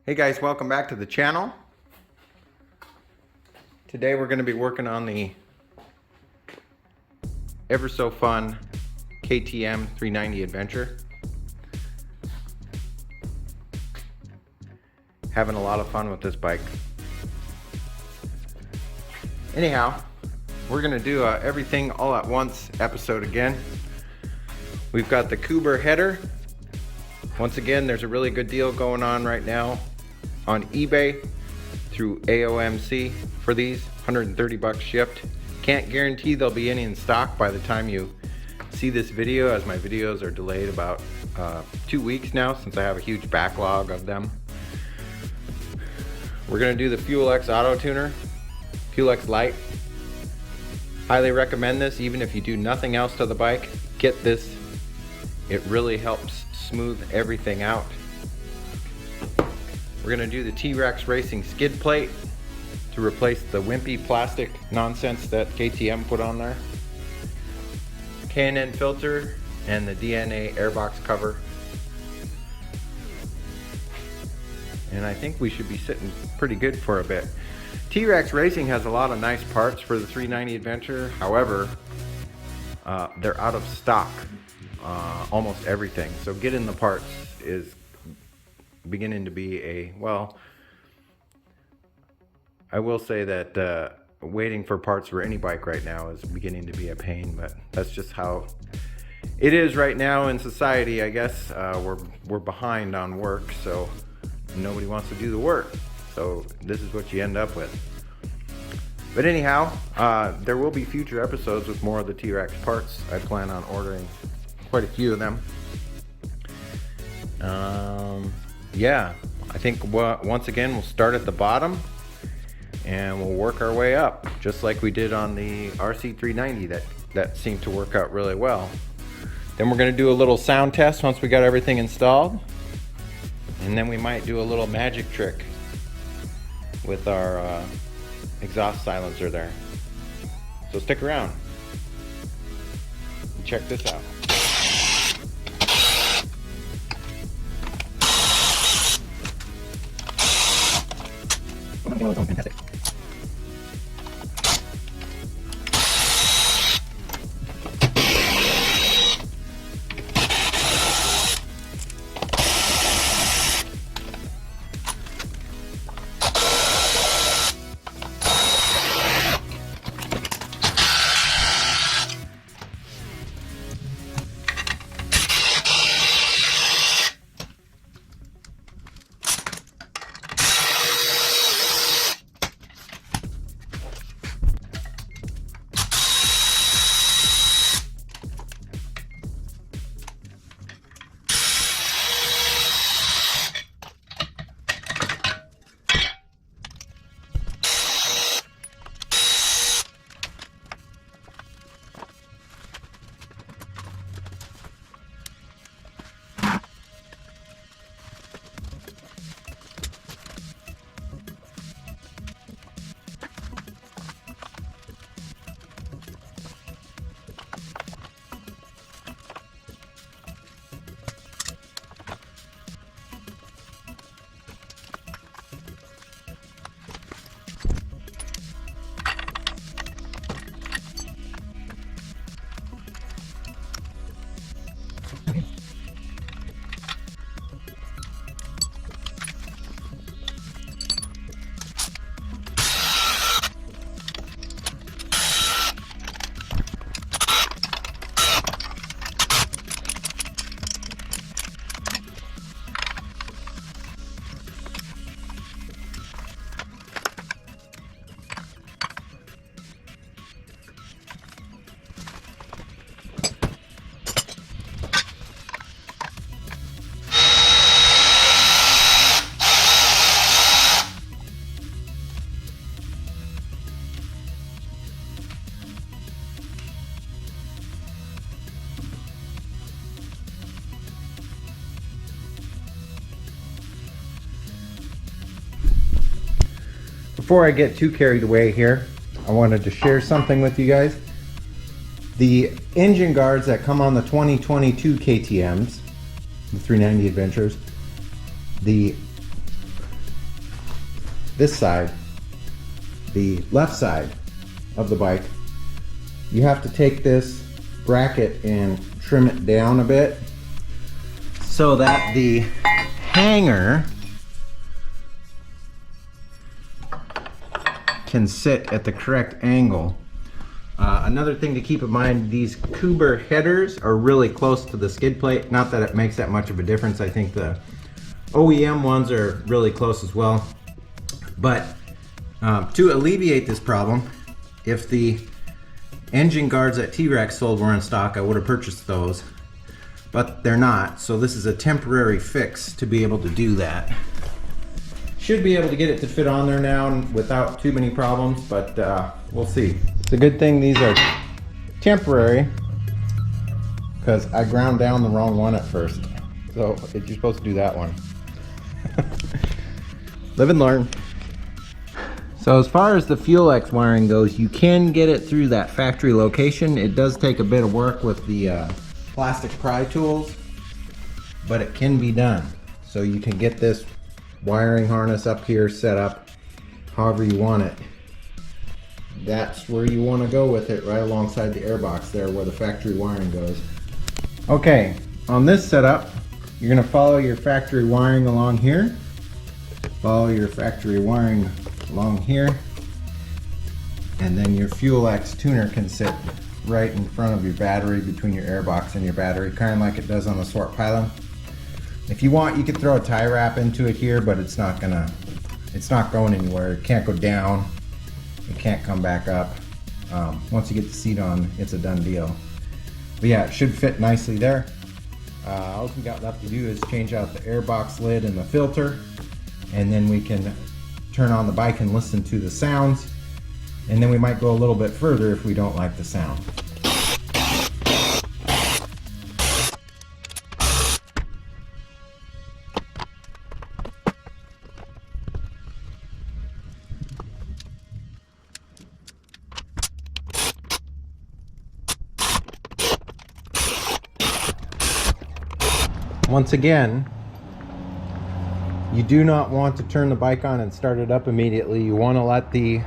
Hey guys, welcome back to the channel. Today we're going to be working on the ever so fun KTM 390 Adventure. Having a lot of fun with this bike. Anyhow, we're going to do a everything all at once episode again. We've got the Coober header. Once again, there's a really good deal going on right now on eBay through AOMC for these, 130 bucks shipped. Can't guarantee there'll be any in stock by the time you see this video, as my videos are delayed about 2 weeks now since I have a huge backlog of them. We're gonna do the FuelX auto tuner, FuelX Lite. Highly recommend this, even if you do nothing else to the bike. Get this, it really helps smooth everything out. We're gonna do the T-Rex Racing skid plate to replace the wimpy plastic nonsense that KTM put on there. K&N filter and the DNA airbox cover. And I think we should be sitting pretty good for a bit. T-Rex Racing has a lot of nice parts for the 390 Adventure. However, they're out of stock, almost everything. So getting the parts is beginning to be a, well, I will say that waiting for parts for any bike right now is beginning to be a pain, but that's just how it is right now in society, I guess. We're behind on work, so nobody wants to do the work. So this is what you end up with. But anyhow, there will be future episodes with more of the T-Rex parts. I plan on ordering quite a few of them. Yeah, I think once again we'll start at the bottom and we'll work our way up, just like we did on the RC390. That seemed to work out really well. Then we're going to do a little sound test once we got everything installed, and then we might do a little magic trick with our exhaust silencer there. So stick around and check this out. Fantastic. Before I get too carried away here, I wanted to share something with you guys. The engine guards that come on the 2022 KTMs, the 390 Adventures, the this side, the left side of the bike, you have to take this bracket and trim it down a bit so that the hanger can sit at the correct angle. Another thing to keep in mind, these Coober headers are really close to the skid plate. Not that it makes that much of a difference. I think the OEM ones are really close as well. But to alleviate this problem, if the engine guards that T-Rex sold were in stock, I would have purchased those. But they're not, so this is a temporary fix to be able to do that. Should be able to get it to fit on there now without too many problems, but we'll see. It's a good thing these are temporary, because I ground down the wrong one at first. So you're supposed to do that one. Live and learn. So as far as the FuelX wiring goes, you can get it through that factory location. It does take a bit of work with the plastic pry tools, but it can be done. So you can get this wiring harness up here set up however you want it. That's where you want to go with it, right alongside the airbox there where the factory wiring goes. Okay, on this setup, you're going to follow your factory wiring along here. Follow your factory wiring along here. And then your FuelX tuner can sit right in front of your battery, between your airbox and your battery, kind of like it does on the Swart Pylon. If you want, you could throw a tie wrap into it here, but it's not going anywhere. It can't go down. It can't come back up. Once you get the seat on, it's a done deal. But yeah, it should fit nicely there. All we got left to do is change out the airbox lid and the filter, and then we can turn on the bike and listen to the sounds, and then we might go a little bit further if we don't like the sound. Once again, you do not want to turn the bike on and start it up immediately. You want to let the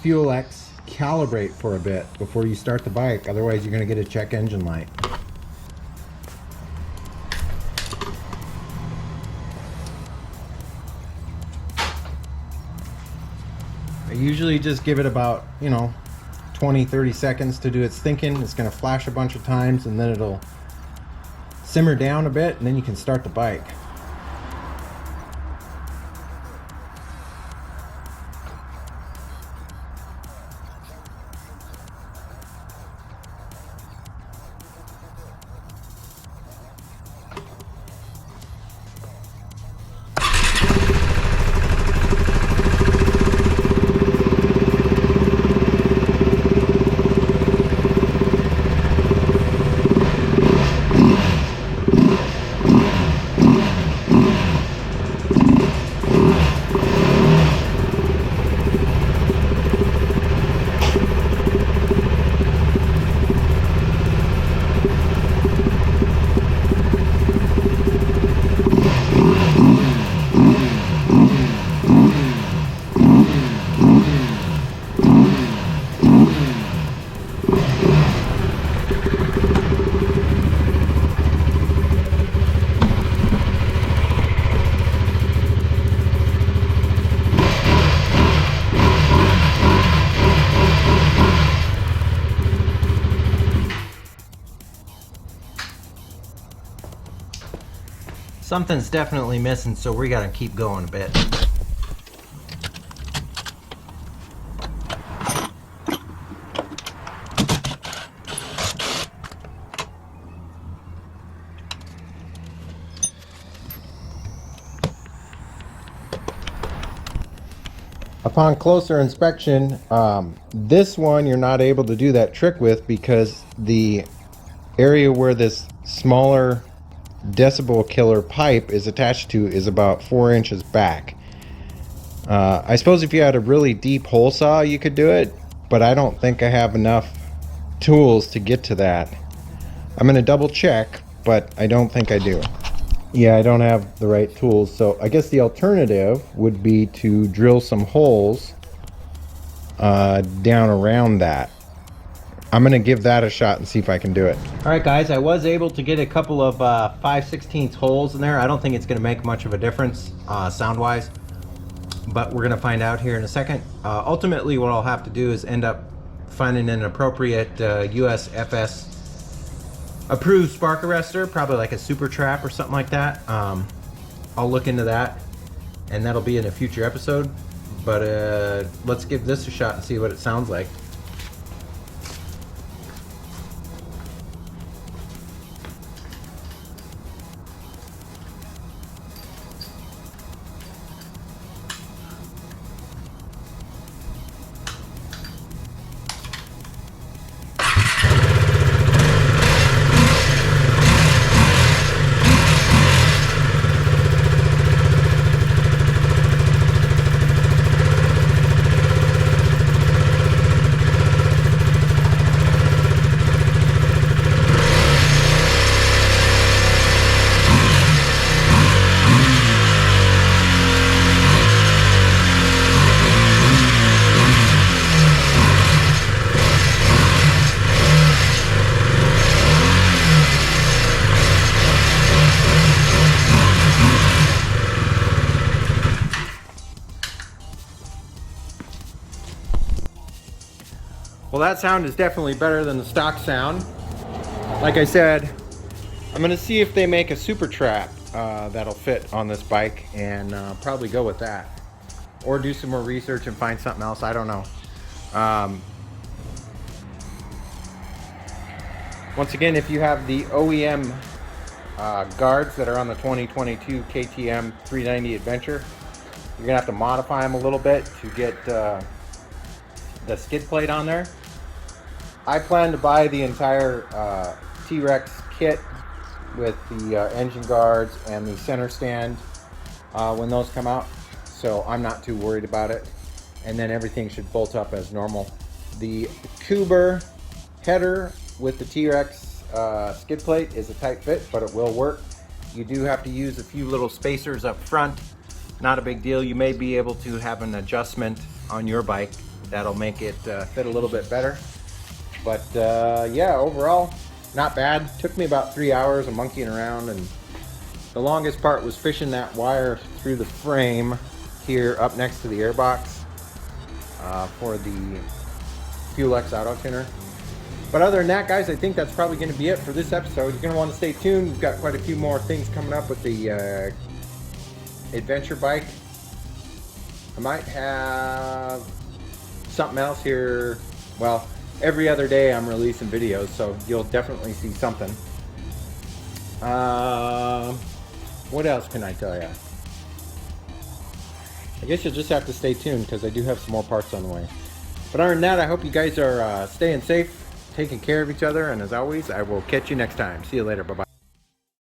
FuelX calibrate for a bit before you start the bike. Otherwise, you're going to get a check engine light. I usually just give it about, 20-30 seconds to do its thinking. It's going to flash a bunch of times and then it'll simmer down a bit, and then you can start the bike. Something's definitely missing, so we gotta keep going a bit. Upon closer inspection, this one you're not able to do that trick with because the area where this smaller decibel killer pipe is attached to is about 4 inches back. I suppose if you had a really deep hole saw you could do it, but I don't think I have enough tools to get to that. I'm going to double check, but I don't think I do. Yeah, I don't have the right tools, so I guess the alternative would be to drill some holes down around that. I'm gonna give that a shot and see if I can do it. All right, guys, I was able to get a couple of 5/16 holes in there. I don't think it's gonna make much of a difference sound-wise, but we're gonna find out here in a second. Ultimately, what I'll have to do is end up finding an appropriate USFS approved spark arrestor, probably like a super trap or something like that. I'll look into that, and that'll be in a future episode. But let's give this a shot and see what it sounds like. Well, that sound is definitely better than the stock sound. Like I said, I'm gonna see if they make a super trap that'll fit on this bike, and probably go with that. Or do some more research and find something else, I don't know. Once again, if you have the OEM guards that are on the 2022 KTM 390 Adventure, you're gonna have to modify them a little bit to get the skid plate on there. I plan to buy the entire T-Rex kit with the engine guards and the center stand when those come out, so I'm not too worried about it, and then everything should bolt up as normal. The Coober header with the T-Rex skid plate is a tight fit, but it will work. You do have to use a few little spacers up front. Not a big deal. You may be able to have an adjustment on your bike that'll make it fit a little bit better. But yeah, overall, not bad. Took me about 3 hours of monkeying around, and the longest part was fishing that wire through the frame here up next to the airbox for the FuelX auto tuner. But other than that, guys, I think that's probably going to be it for this episode. You're going to want to stay tuned. We've got quite a few more things coming up with the adventure bike. I might have something else here. Well, every other day I'm releasing videos, so you'll definitely see something. What else can I tell you? I guess you'll just have to stay tuned, because I do have some more parts on the way. But other than that, I hope you guys are staying safe, taking care of each other, and as always, I will catch you next time. See you later. Bye-bye.